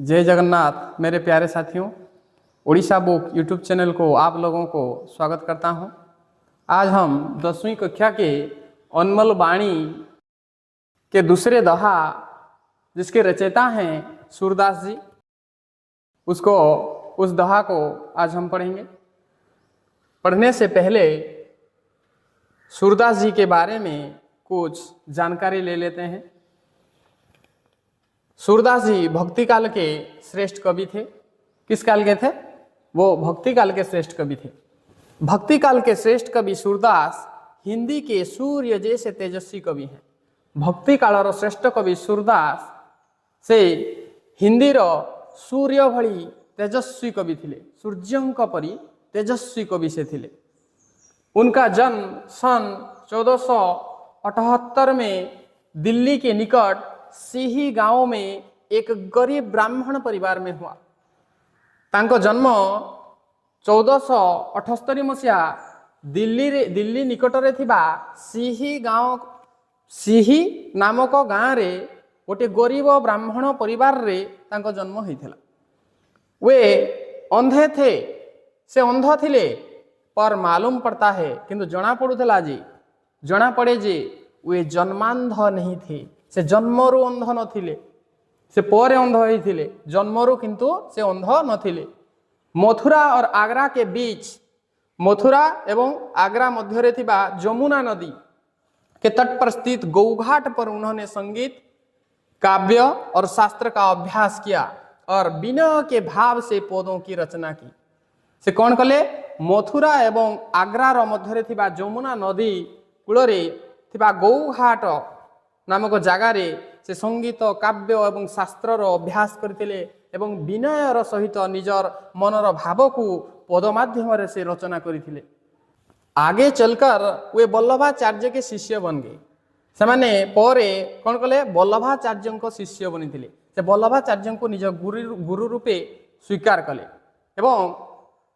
जय जगन्नाथ मेरे प्यारे साथियों। उड़ीसा बुक यूट्यूब चैनल को आप लोगों को स्वागत करता हूं। आज हम 10वीं कक्षा के अनमोल वाणी के दूसरे दोहा, जिसके रचयिता हैं सूरदास जी, उस दोहा को आज हम पढ़ेंगे। पढ़ने से पहले सूरदास जी के बारे में कुछ जानकारी ले लेते हैं। सूरदास जी भक्ति काल के श्रेष्ठ कवि थे। किस काल के थे? वो भक्ति काल के श्रेष्ठ कवि थे। भक्ति काल के श्रेष्ठ कवि सूरदास हिंदी के सूर्य जैसे तेजस्वी कवि हैं। भक्ति कालर श्रेष्ठ कवि सूरदास से हिंदी सूर्य भली तेजस्वी कवि थिले। सूर्यंक परी तेजस्वी कवि से थिले। उनका जन्म सन 1478 में दिल्ली के निकट सिही गांव में एक गरीब ब्राह्मण परिवार में हुआ। तांको जन्म 1478 मसीहा दिल्ली निकटरे थिबा सिही नामक गाँव रे गोटे गरीब ब्राह्मण परिवार रे तांको जन्म होइथिला। वे अंधे थे, से अंध थिले, पर मालूम पड़ता है किंतु जना पड़ुथला जना पड़े जे वे जन्मांध नहीं थे। से जन्मरु अंध नथिले, से परे अंध होइथिले, जन्मरु किंतु से अंध नथिले। मथुरा और आगरा के बीच, मथुरा एवं आगरा मध्य थिबा जमुना नदी के तट पर स्थित गौघाट पर उन्होंने संगीत, काव्य और शास्त्र का अभ्यास किया और विनय के भाव से पदों की रचना की। से कौन कले? मथुरा एवं आगरार मध्य थिबा जमुना नदी कूलरे थिबा गौघाट नामक जगार से संगीत, काव्य एवं शास्त्रर अभ्यास करथिले एवं विनयर सहित निजर मनर भाव को पद माध्यम से रचना करथिले। आगे चलकर वे वल्लभाचार्य के शिष्य बन गए। सेमाने परे कौन कले? वल्लभाचार्य को शिष्य बनी थिले। से वल्लभाचार्य को निज गुरु रूपे स्वीकार कले एवं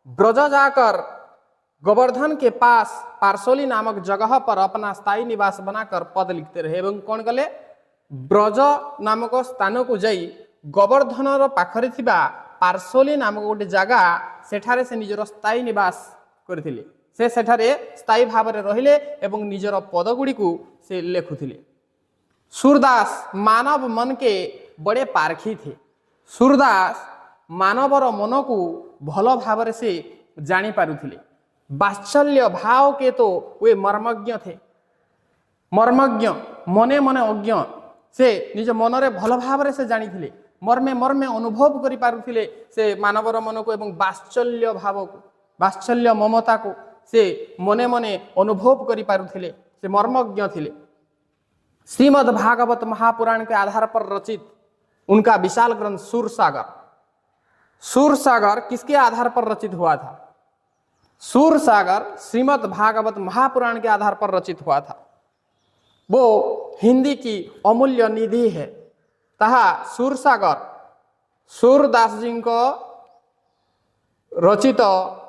ब्रज जाकर गोवर्धन के पास पार्सोली नामक जगह पर अपना स्थायी निवास बनाकर पद लिखते रहे। एवं कौन कले? ब्रज नामक स्थान को जाई गोवर्धन पाखरे थिबा पार्सोली नामक गोटे जगह सेठारे से निजर स्थायी निवास करथिले। से सेठारे स्थायी भाव में रहिले एवं निजर पद गुड़ी को से लेखुथिले। सूरदास मानव मन के बड़े पारखी थे। सूरदास मानवर मन को भल भाव से जानी पारुथिले। वात्सल्य भाव के तो वे मर्मज्ञ थे। मर्मज्ञ मने मने अज्ञ से निज मनरे भल भाव से जानी थिले। मर्मे मर्मे अनुभव करि पारुथिले से मानवर मन को एवं वात्सल्य भाव को, वात्सल्य ममता को से मने मने अनुभव करि पारुथिले। से मर्मज्ञ थिले। श्रीमद् भागवत महापुराण के आधार पर रचित उनका विशाल ग्रंथ सूरसागर, सूरसागर किसके आधार पर रचित हुआ था? सूरसागर श्रीमद् भागवत महापुराण के आधार पर रचित हुआ था। वो हिंदी की अमूल्य निधि है। तहा सूरसागर सूरदास जी को रचित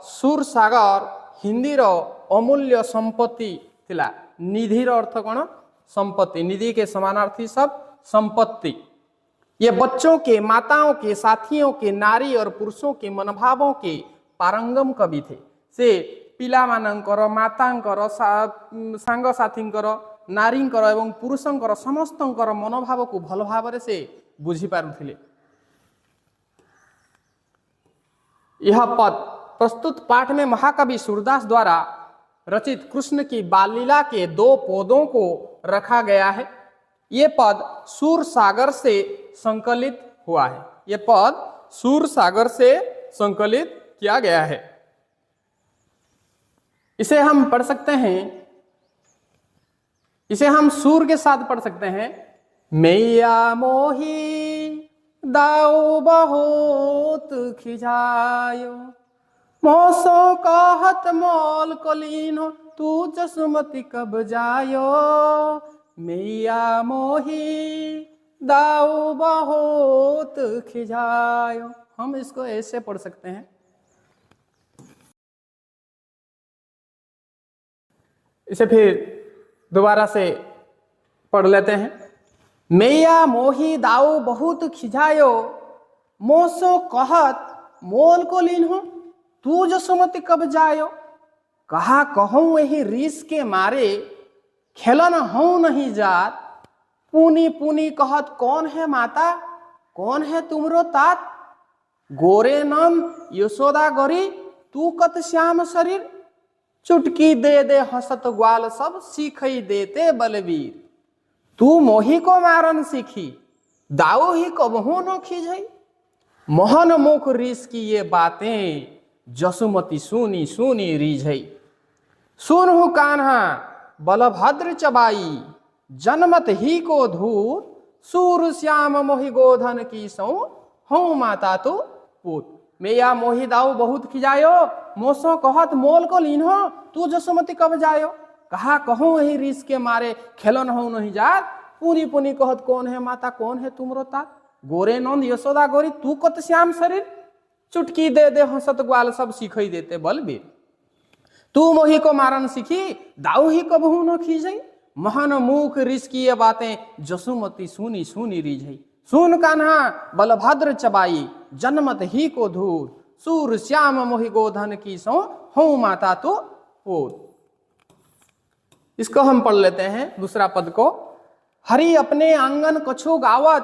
सूरसागर हिंदी रो अमूल्य संपत्ति थिला। निधिर अर्थ कौन? संपत्ति। निधि के समानार्थी सब संपत्ति। ये बच्चों के, माताओं के, साथियों के, नारी और पुरुषों के मनोभावों के पारंगम कवि थे। से पिला मानकर, मातांकर, सांग साथींकर, नारींकर एवं पुरुषंकर समस्तंकर मनोभाव को भल भाव से बुझी पारुथिले। यह पद प्रस्तुत पाठ में महाकवि सूरदास द्वारा रचित कृष्ण की बाल लीला के 2 पदों को रखा गया है। ये पद सूरसागर से संकलित हुआ है। ये पद सूरसागर से संकलित किया गया है। इसे हम पढ़ सकते हैं, इसे हम सूर के साथ पढ़ सकते हैं। मैया मोही दाऊ बहुत खिजायो, मोसो कहत मोल कलीनो, तू जसमती कब जायो। मैया मोही दाऊ बहुत खिजायो। हम इसको ऐसे पढ़ सकते हैं। इसे फिर दोबारा से पढ़ लेते हैं। मैया मोही दाऊ बहुत खिजायो, मोसो कहत मोल को लीन हो, तू जसुमती कब जायो। कहा कहूं वही रीस के मारे, खेलन हूं नहीं जात। पुनी पुनी कहत कौन है माता, कौन है तुमरो तात। गोरे नंद यशोदा गौरी, तू कत श्याम शरीर। चुटकी दे दे हसत ग्वाल सब, सीखई देते बलवीर। तू मोही को मारन सीखी, दाऊ ही कबहू न खींचई। मोहन मुख रीस की ये बातें, जसुमती सुनी सुनी रीझई। सुनहु कान्हा बलभद्र चबाई, जनमत ही को धूर। सूर श्याम मोहि गोधन की सौ, हूँ माता तो पूत। मैया मोहि दाऊ बहुत खिजायो, मोसो कहत मोल को लीन्हो, तू जसुमती कब जायो। कहा कहूं वही रीस के मारे, खेलन हो नहीं जात। पुनी पुनी कहत कौन है माता, कौन है तुमरो तात। गोरे नंद यशोदा गौरी, तू कत श्याम शरीर। चुटकी दे दे हंसत ग्वाल सब, सीखई देते बलबीर। तू मोही को मारन सीखी, दाऊ ही कबहू न खींचई। महान मुख रीस की ये बातें, जसुमती सुनी सुनी रीझई। सुन कान्हा बलभद्र चबाई, जनमत ही को धूर। सूर श्याम मोहि गोधन की सौ, हूं माता तो पूत। इसको हम पढ़ लेते हैं दूसरा पद को। हरि अपने आंगन कछु गावत,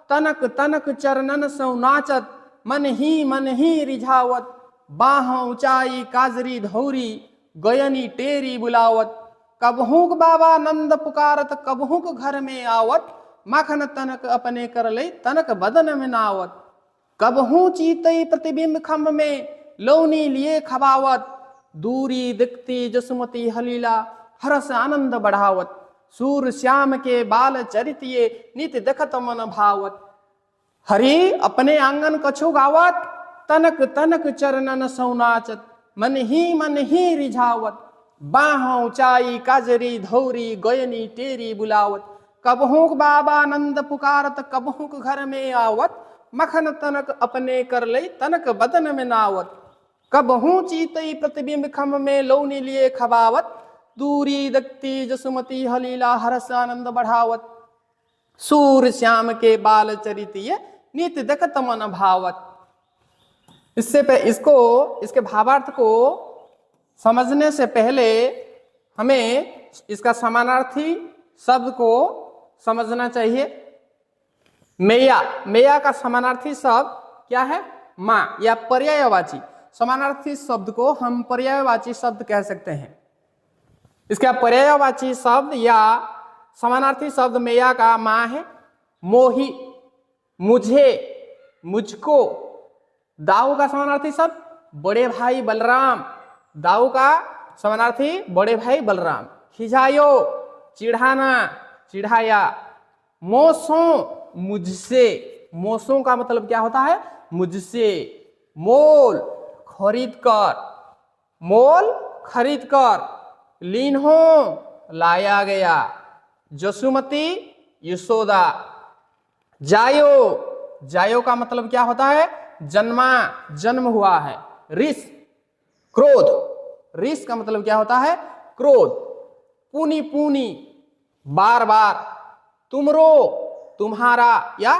तनक तनक चरणन सौ नाचत। मन ही रिझावत, बाह ऊंचाई काजरी धौरी। गयनी टेरी बुलावत, कबहुक बाबा नंद पुकारत। कबहुक घर में आवत, माखन तनक अपने कर ले, तनक बदन में नावत। कबहू चीतई प्रतिबिंब खम्भ में, लौनी लिए खबावत। दूरी दिखती जसुमती हलीला, हरस आनंद बढ़ावत। सूर श्याम के बाल चरितिये, नित देखत मन भावत। हरि अपने आंगन कछु गावत, तनक तनक चरणन सौ नाचत। मन ही रिझावत, बाह ऊंचाई काजरी धौरी। गयनी टेरी बुलावत, कबहुक बाबा नंद पुकारत। कबहुक घर में आवत, मखन तनक अपने कर ले, तनक बदन में नावत। कबहू चीतई प्रतिबिंब खम्भ में, लौनी लिए खबावत। दूरी दक्ति जसुमती हलीला, हरस आनंद बढ़ावत। सूर श्याम के बाल चरितिये, नित देखत मन भावत। इसके भावार्थ को समझने से पहले हमें इसका समानार्थी शब्द को समझना चाहिए। मैया का समानार्थी शब्द क्या है, माँ या पर्यायवाची। समानार्थी शब्द को हम पर्यायवाची शब्द कह सकते हैं। इसका पर्यायवाची शब्द या समानार्थी शब्द मैया का माँ है। मोही, मुझे, मुझको। दाऊ का समानार्थी शब्द बड़े भाई बलराम। दाऊ का समानार्थी बड़े भाई बलराम। खिजायो, चिढ़ाना, चिढ़ाया। मोसो, मुझसे। मोसों का मतलब क्या होता है, मुझसे। मोल, खरीद कर। मोल, खरीद कर। लीन हो, लाया गया। जसुमती, यशोदा। जायो, जायो का मतलब क्या होता है, जन्मा, जन्म हुआ है। रिस, क्रोध। रिस का मतलब क्या होता है, क्रोध। पुनी पुनी, बार बार। तुमरो, तुम्हारा या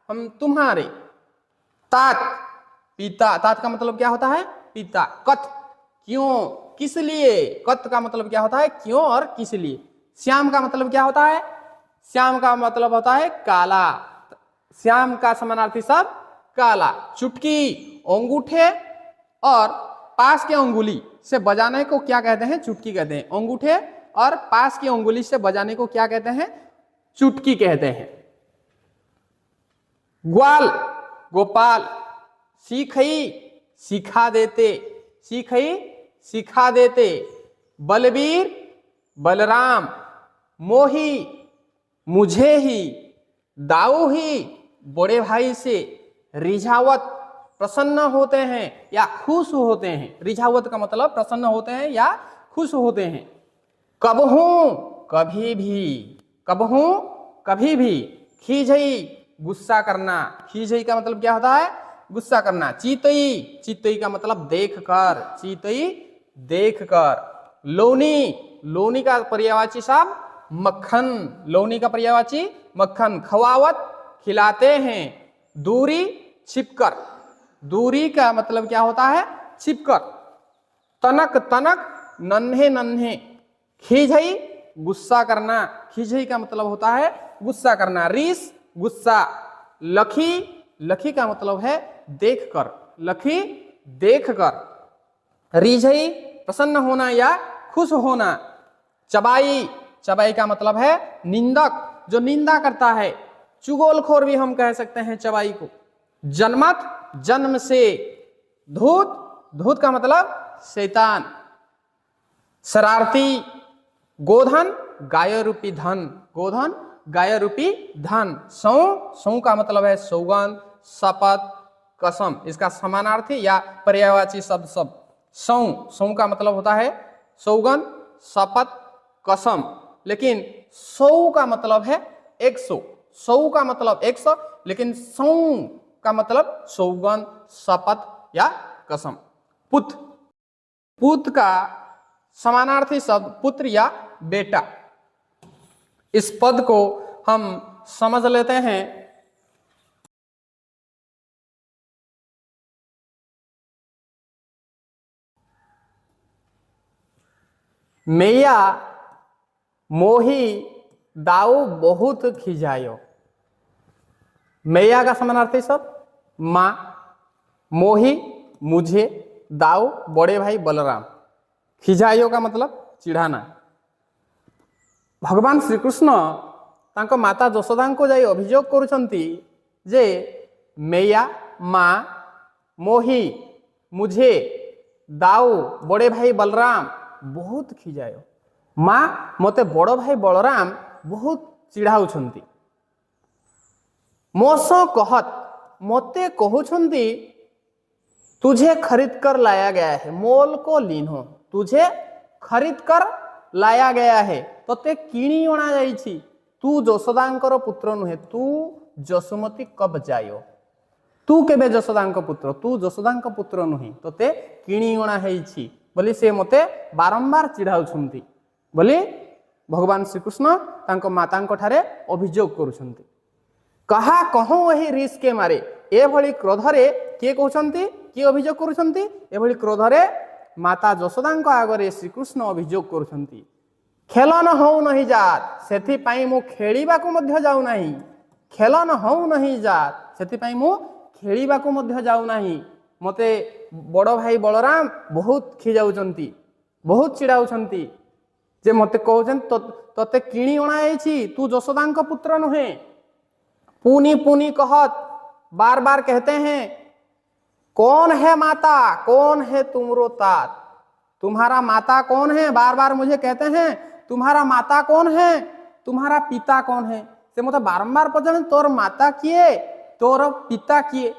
हम तुम्हारे। तात, पिता। तात का मतलब क्या होता है, पिता। कथ, क्यों, किस लिए। कथ का मतलब क्या होता है, क्यों और किस लिए। श्याम का मतलब क्या होता है, श्याम का मतलब होता है काला। श्याम का समानार्थी शब्द काला। चुटकी, अंगूठे और पास के अंगुली से बजाने को क्या कहते हैं, चुटकी कहते हैं। अंगूठे और पास की अंगुली से बजाने को क्या कहते हैं, चुटकी कहते हैं। ग्वाल, गोपाल। सीखई, सिखा देते। सीखई, सिखा देते। बलबीर, बलराम। मोही, मुझे ही। दाऊ ही, बड़े भाई से। रिझावत, प्रसन्न होते हैं या खुश होते हैं। रिझावत का मतलब प्रसन्न होते हैं या खुश होते हैं। कबहू, कभी भी। कबहू, कभी भी। खीझई, गुस्सा करना। खीझई का मतलब क्या होता है, गुस्सा करना। चीतई, चीतई का मतलब देख कर। चीतई, देख कर। लोनी, लोनी का पर्यायवाची शब्द मक्खन। लोनी का पर्यायवाची मक्खन। खवावत, खिलाते हैं। दूरी, छिपकर। दूरी का मतलब क्या होता है? छिपकर। तनक तनक नन्हे नन्हे। खिझई गुस्सा करना। खिझई का मतलब होता है गुस्सा करना। रीस गुस्सा। लखी, लखी का मतलब है देखकर। लखी देखकर। रिझई प्रसन्न होना या खुश होना। चबाई, चबाई का मतलब है निंदक, जो निंदा करता है। चुगलखोर भी हम कह सकते हैं चबाई को। जनमत जन्म से। धूत, धूत का मतलब शैतान। शरारती। गोधन गाय रूपी धन। गोधन गाय रूपी धन। सौ, सौ का मतलब है सौगंध, शपथ, कसम। इसका समानार्थी या पर्यायवाची शब्द सब। सौ, सौ का मतलब होता है सौगंध, शपथ, कसम। लेकिन सौ का मतलब है 100। सौ का मतलब 100, लेकिन सौ का मतलब सौगंध, शपथ या कसम। पुत, पुत का समानार्थी शब्द पुत्र या बेटा। इस पद को हम समझ लेते हैं। मैया मोही दाऊ बहुत खिजायो। मैया का समानार्थी शब्द मां। मोही मुझे। दाऊ बड़े भाई बलराम। खिजायो का मतलब चिढ़ाना। भगवान श्रीकृष्ण तांको माता यशोदांको जाई अभियोग करुछंती जे मैया मां मोही मुझे दाऊ बड़े भाई बलराम बहुत खिजायो। मां मते बड़ भाई बलराम बहुत चिढ़ाउछंती। मोसो कहत, मते कहउछंती तुझे खरीद कर लाया गया है। मोल को लीनो, तुझे खरीद कर लाया गया है। तोते किणी अणा जाइछि। तू यशोदांकर पुत्र नुहे। तू जसुमती कब जायो। तू केबे यशोदांक पुत्र, तू यशोदांक पुत्र नुहे। तोते किणी अणा हेइछि बोली से मते बारंबार चिढ़ाउछंती बोली भगवान श्रीकृष्ण तांको मातांको ठारे अभियोग करुछंती। कहा कहूँ वही रीस के मारे। एभली क्रोधरे किए कहउछंती, किए अभियोग करुछंती? एभली क्रोधरे माता यशोदांको आगरे श्रीकृष्ण अभियोग करुछंती। खेलन हौ नहीं जात, सेथि पाई मु खेलिबाकु मध्य जाउ नाही। खेलन हौ नहीं जात, सेथि पाई मु खेलिबाकु मध्य जाउ नाही। मते बड़ भाई बलराम बहुत खिजाउछंती, बहुत चिड़ाउछंती जे मते कहउछंती तते किणी अणा आइछि, तू यशोदांक पुत्र नुहे। पुनी पुनी कहत, बार बार कहते हैं कौन है माता, कौन है तुमरो तात। तुम्हारा माता कौन है? बार बार मुझे कहते हैं तुम्हारा माता कौन है, तुम्हारा पिता कौन है। से मते बारंबार पचारे तोर माता किए, तोर पिता किए।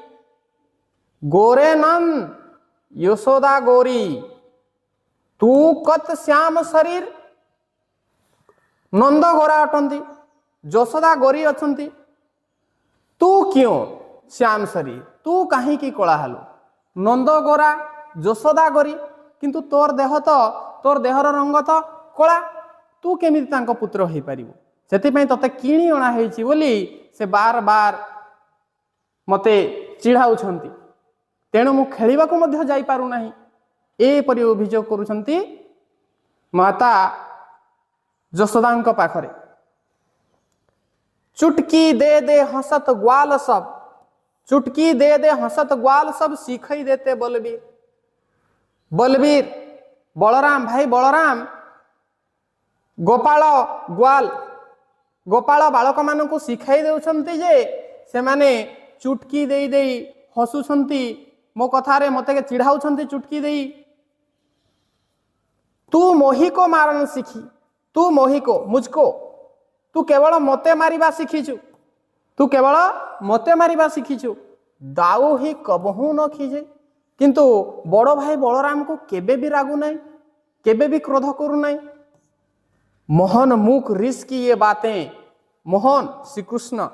गोरे नंद यशोदा गोरी, तू कत श्याम शरीर। नंद गोरा अटंती, यशोदा गोरी अछंती। तू क्यों श्याम शरीर, तू कहीं की कला हालु। नंद गोरा यशोदा गोरी, किंतु तोर देह तो, तोर देहर रंग तो कला। तू केमिति तांको पुत्र होई परिबो। सेतिपई तते किणी अणा हेइछि बोली से बार बार मते चिढ़ाउछंती। तेणु मु खेलिबाकु मध्य जाई पारु नाही। एपरि अभियोग करुछंती माता यशोदांको पाखरे। चुटकी दे दे हंसत ग्वाल सब, चुटकी दे दे हंसत ग्वाल सब सीखई देते बलबीर। बलबीर बलराम, भाई बलराम गोपाल ग्वाल, गोपाल बालक मानकु शिखाई देउछंती जे से माने चुटकी देई देई हसुछंती। मो कथारे मते के चिढ़ाउछंती चुटकी देई। तू मोही को मारन सीखी, तू मोही को मुझको, तू केवल मते मारिबा शिखिछु, तू केवल मते मारिबा शिखिछु। दाऊ ही कबहू न खिजे, किंतु बड़ भाई बलराम को केबे भी रागु नहीं, केबे भी क्रोध करू नहीं। मोहन मुख ऋष की ये बातें, मोहन श्रीकृष्ण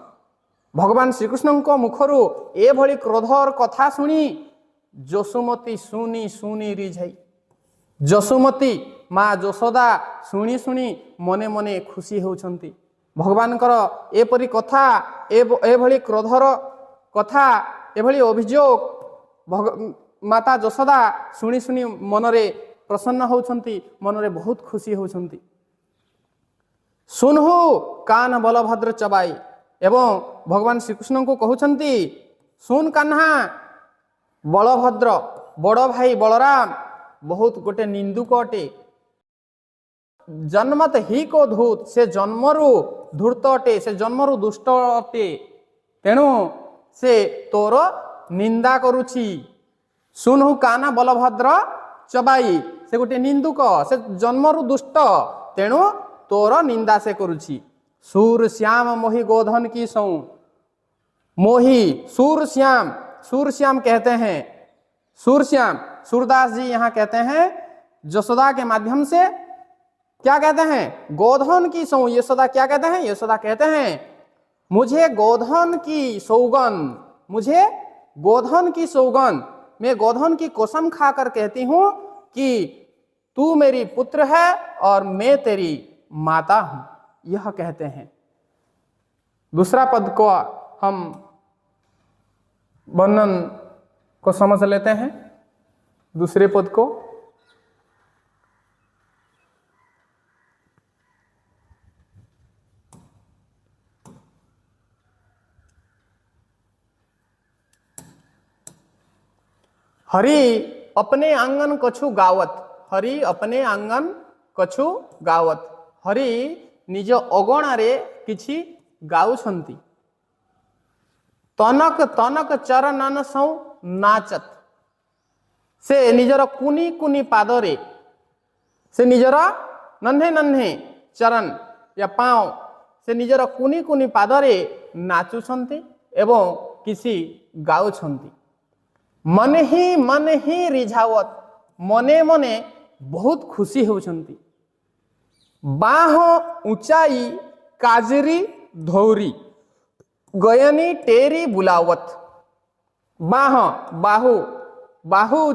भगवान श्रीकृष्ण को मुखरु ए भली क्रोध और कथा सुनी जसुमती सुनी सुनी रिझई। जसुमती माँ यशोदा शुणी शुणी मने मने खुशी होउछंती। भगवान एपरी कथा एभली क्रोधर कथा एभली अभियोग माता यशोदा शुणी शुणी मनरे प्रसन्न होउछंती, मनरे बहुत खुशी होउछंती। सुनहु कान बलभद्र चबाई, एवं भगवान श्रीकृष्ण को कहउछंती सुन कान्हा, बलभद्र बड़ भाई बलराम बहुत गोटे निंदुक अटे, जन्मत ही को धूत, से जन्मरु धूर्त अटे, से जन्मरु दुष्ट अटे, तेणु से तोर निंदा करुछि। सुनहु काना बलभद्र चबाई, से गोटे निंदुक, से जन्मरु दुष्ट, तेणु तोर निंदा से करुछि। सूर श्याम मोहि गोधन की सौ, मोहि सूर श्याम, सूर श्याम कहते हैं, सूर श्याम सूरदास जी यहाँ कहते हैं यशोदा के माध्यम से क्या कहते हैं, गोधन की सौ। यशोदा क्या कहते हैं, यशोदा कहते हैं मुझे गोधन की सौगंध, मुझे गोधन की सौगंध, मैं गोधन की कसम खाकर कहती हूं कि तू मेरी पुत्र है और मैं तेरी माता हूं, यह कहते हैं। दूसरा पद को हम वर्णन को समझ लेते हैं। दूसरे पद को हरि अपने आंगन कछु गावत, हरि अपने आंगन कछु गावत, हरि निज अगणारे किछि गाउछंती। तनक तनक चरणन सौ नाचत, से निजर कुनी कुनी पादरे, से निजर नन्हे नन्हे चरण या पांव से निजर कुनी कुनी पादरे नाचुछंती एवं किसी गाउछंती। मन ही रिझावत, मने मने बहुत खुशी होउछंती। बाह ऊंचाई काजरी धौरी, गयनी टेरी बुलावत। बाह बाहु, बाहु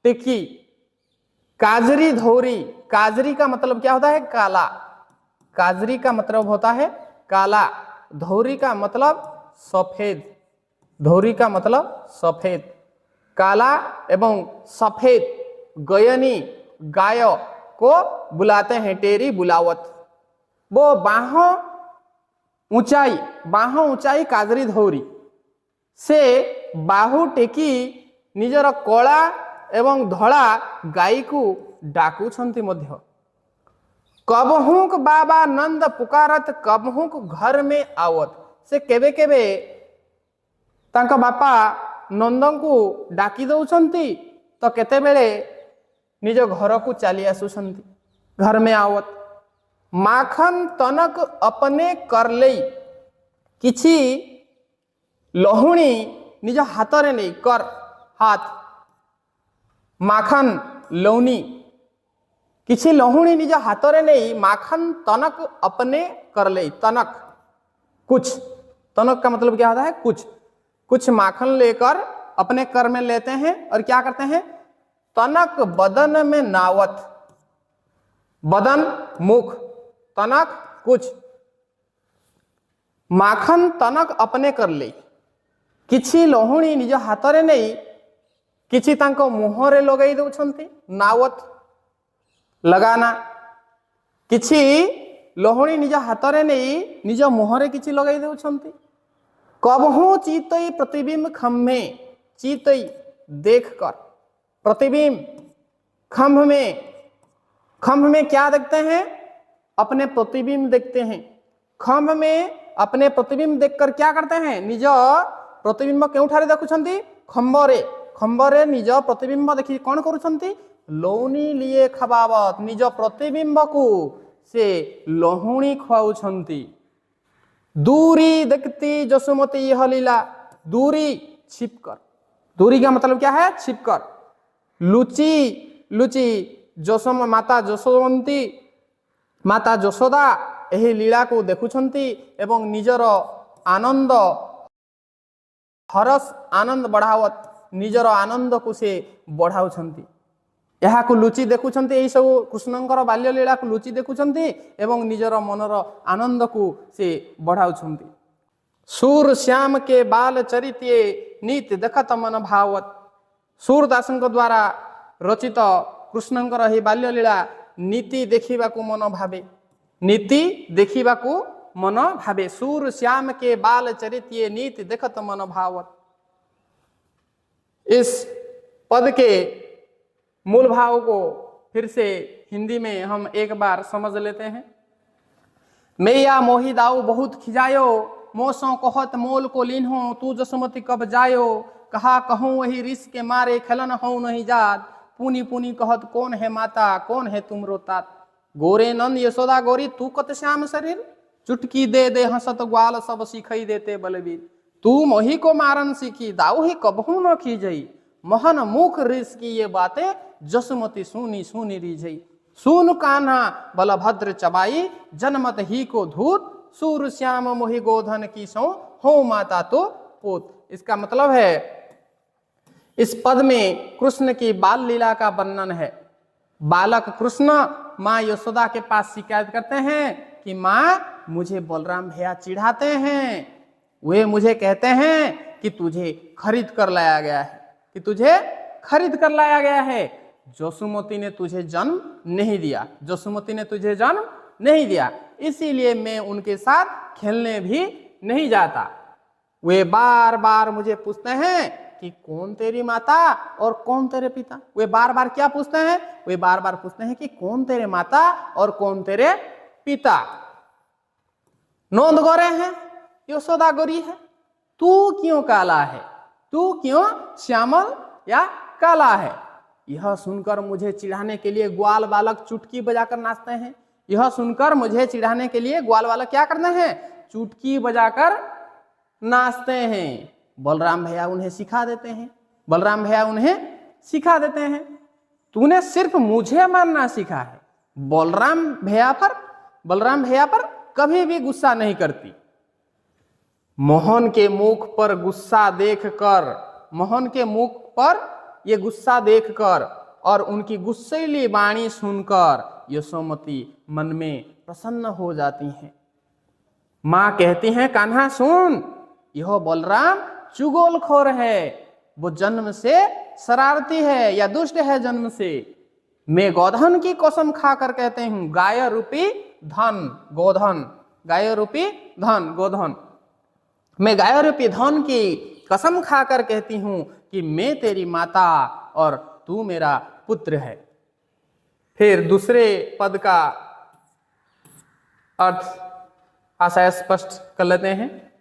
टेकी, काजरी धौरी, काजरी का मतलब क्या होता है, काला, काजरी का मतलब होता है काला, धौरी का मतलब सफेद, धौरी का मतलब सफेद, काला एवं सफेद, गयनी गाय को बुलाते हैं, टेरी बुलावत। वो बाह ऊंचाई, बाह ऊंचाई काजरी धौरी, से बाहु टेकी निजर कला एवं धड़ा गाई को डाकुछंती मध्य। कबहुक बाबा नंद पुकारत, कबहुक घर में आवत, से केबे केबे तांका बापा नंद को डाकी दौछंती तो केतेबेले निज घर को चली आसुछंती, घर में आवत। माखन तनक अपने करले, किछि लहुणी निज हाथ रे नहीं, कर हाथ, माखन लौनी, किछि लहुणी निज हाथ रे नहीं, माखन तनक अपने करले, तनक कुछ, तनक का मतलब क्या होता है, कुछ, कुछ माखन लेकर अपने कर में लेते हैं और क्या करते हैं, तनक बदन में नावत, बदन मुख, तनक कुछ, माखन तनक अपने कर ले, किछि लहुणी निज हाथ रे नहीं, किछि तांको मुहरे लगाई दउछंती, नावत लगाना, किछि लहुणी निज हाथ रे नहीं निज मुहरे किछि लगाई दउछंती। कबहू चीतई प्रतिबिंब खम्भे, चीतई देख कर, प्रतिबिंब खम्भ में, खम्भ में क्या देखते हैं, अपने प्रतिबिंब देखते हैं। खम्भ में अपने प्रतिबिंब देखकर क्या करते हैं, निज प्रतिबिंब केउठारे देखुछंती, खम्बरे, खम्बरे निज प्रतिबिंब देखि कौन करुछंती, लौनी लिए खबावत, निज प्रतिबिंब को से लहुणी खुआउछंती। दूरी देखती जसुमती यह लीला, दूरी छिपकर, दूरी का मतलब क्या है, छिपकर। लुची लुची जसोम माता जसोवंती, माता यशोदा यही लीला को देखुछंती एवं निजर आनंद हरस आनंद बढ़ावत, निजर आनंद को से बढ़ाउछंती। यहाँ को लुचि देखुछंती, यही सब कृष्णंकर बाल्य लीला को लुचि देखुछंती एवं निजर मनर आनंद को से बढ़ाउछंती। सूर श्याम के बाल चरित्ये नीति देखत मन भावत। सूरदासଙ୍କ द्वारा रचित कृष्णଙ୍କର ଏହି ବାଲ୍ୟଲୀଳା ନୀତି ଦେଖିବାକୁ ମନ ଭାବେ, ନୀତି ଦେଖିବାକୁ मन भावे। सूर श्याम के बाल चरित्य नीति देखत मन भावत। इस पद के मूल भाव को फिर से हिंदी में हम एक बार समझ लेते हैं। मैया मोहि दाऊ बहुत खिजायो, मोसों कहत मोल को लीन्हो, तू जसमति कब जायो, कहा कहूँ वही रिस के मारे खलन हो नहीं जात, पुनी पुनी कहत कौन है माता, कौन है तुमरो तात। गोरे नंद यशोदा गोरी तू कत श्याम शरीर, चुटकी दे दे हंसत ग्वाल सब सीखई देते बलवीर। तू मोही को मारन सीखी, दाऊ ही कबहू न खीजई, महन मुख रिस की ये बातें जसमति सुनी सुनी रिझई। सुन कान्हा बलभद्र चबाई, जनमत ही को धूत, सूर श्याम मोहि गोधन की सो, हो माता तो पोत। इसका मतलब है इस पद में कृष्ण की बाल लीला का वर्णन है। बालक कृष्ण माँ यशोदा के पास शिकायत करते हैं कि माँ मुझे बलराम भैया चिढ़ाते हैं, वे मुझे कहते हैं कि तुझे खरीद कर लाया गया है, कि तुझे खरीद कर लाया गया है। जसुमती ने तुझे जन्म नहीं दिया, जसुमती ने तुझे जन्म नहीं दिया, इसीलिए मैं उनके साथ खेलने भी नहीं जाता। वे बार बार मुझे पूछते हैं कि कौन तेरी माता और कौन तेरे पिता। वे बार बार क्या पूछते हैं? वे बार बार पूछते हैं कि कौन तेरे माता और कौन तेरे पिता। नोंद गोरे हैं, यशोदा गोरी है, तू क्यों काला है, तू क्यों श्यामल या काला है। यह सुनकर मुझे चिढ़ाने के लिए ग्वाल बालक चुटकी बजाकर नाचते हैं। यह सुनकर मुझे चिढ़ाने के लिए ग्वाल बालक क्या करते हैं? चुटकी बजाकर नाचते हैं। बलराम भैया उन्हें सिखा देते हैं, बलराम भैया उन्हें सिखा देते हैं। तूने सिर्फ मुझे मारना सीखा है, बलराम भैया पर कभी भी गुस्सा नहीं करती। मोहन के मुख पर गुस्सा देखकर, मोहन के मुख पर ये गुस्सा देखकर और उनकी गुस्सैली वाणी सुनकर यशोमती मन में प्रसन्न हो जाती हैं। माँ कहती हैं कान्हा सुन, यह बलराम चुगलखोर है, वो जन्म से शरारती है या दुष्ट है जन्म से। मैं गोधन की कसम खाकर कहते हूं, गाय रूपी धन गोधन, गाय रूपी धन गोधन, मैं गाय रूपी धन की कसम खाकर कहती हूं कि मैं तेरी माता और तू मेरा पुत्र है। फिर दूसरे पद का अर्थ आशय स्पष्ट कर लेते हैं।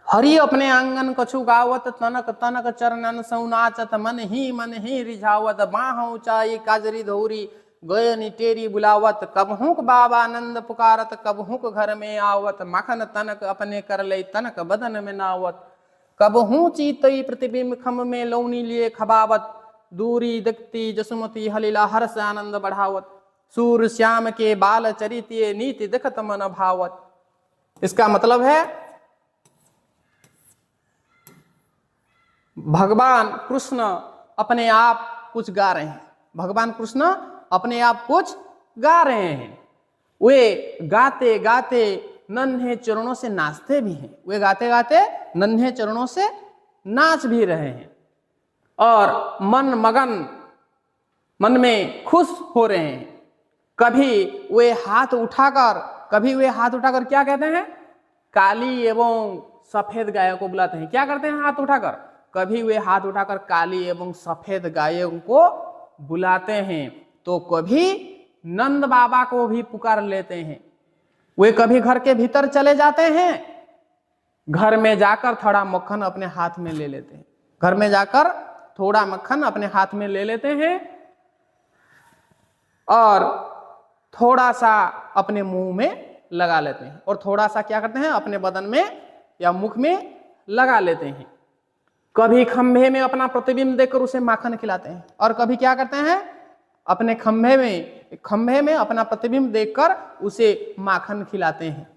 हरि अपने आंगन कछु गावत, तनक तनक चरणन सौ नाचत, मन ही रिझावत, बाह ऊंचाई काजरी धौरी, गयनी टेरी बुलावत, कबहुक बाबा नंद पुकारत, कबहुक घर में आवत, माखन तनक अपने कर ले तनक बदन में नावत, कबहू चीतई प्रतिबिंब खम में लौनी लिए खबावत, दूरी दक्ति जसुमती हलीला हर्ष आनंद बढ़ावत, सूर श्याम के बाल चरित्य नीति देखत मन भावत। इसका मतलब है भगवान कृष्ण अपने आप कुछ गा रहे हैं, भगवान कृष्ण अपने आप कुछ गा रहे हैं। वे गाते गाते नन्हे चरणों से नाचते भी हैं, वे गाते गाते नन्हे चरणों से नाच भी रहे हैं और मन में खुश हो रहे हैं। कभी वे हाथ उठाकर क्या कहते हैं? काली एवं सफेद गायों को बुलाते हैं। क्या करते हैं हाथ उठाकर? कभी वे हाथ उठाकर काली एवं सफेद गायों को बुलाते हैं, तो कभी नंद बाबा को भी पुकार लेते हैं। वे कभी घर के भीतर चले जाते हैं, घर में जाकर थोड़ा मक्खन अपने हाथ में ले लेते हैं, घर में जाकर थोड़ा मक्खन अपने हाथ में ले लेते हैं और थोड़ा सा अपने मुंह में लगा लेते हैं और थोड़ा सा क्या करते हैं? अपने बदन में या मुख में लगा लेते हैं। कभी खंभे में अपना प्रतिबिंब देखकर उसे माखन खिलाते हैं और कभी क्या करते हैं? अपने खंभे में अपना प्रतिबिंब देखकर उसे माखन खिलाते हैं।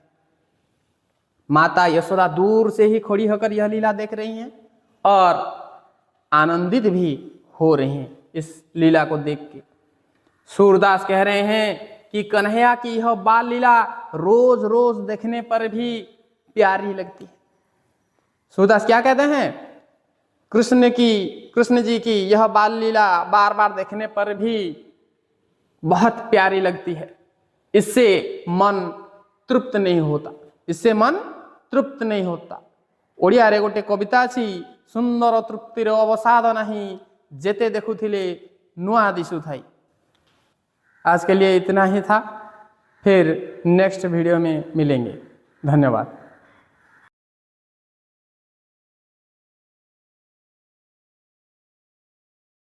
माता यशोदा दूर से ही खड़ी होकर यह लीला देख रही हैं और आनंदित भी हो रही हैं इस लीला को देख के। सूरदास कह रहे हैं कि कन्हैया की यह बाल लीला रोज रोज देखने पर भी प्यारी लगती है। सूरदास क्या कहते हैं, कृष्ण जी की यह बाल लीला बार बार देखने पर भी बहुत प्यारी लगती है, इससे मन तृप्त नहीं होता, इससे मन तृप्त नहीं होता। ओडिया रे गोटे कविता अछि, सुंदर तृप्तिर अवसाद नहीं, जेते देखुथिले नुआ दिशुथाई। आज के लिए इतना ही था, फिर नेक्स्ट वीडियो में मिलेंगे। धन्यवाद।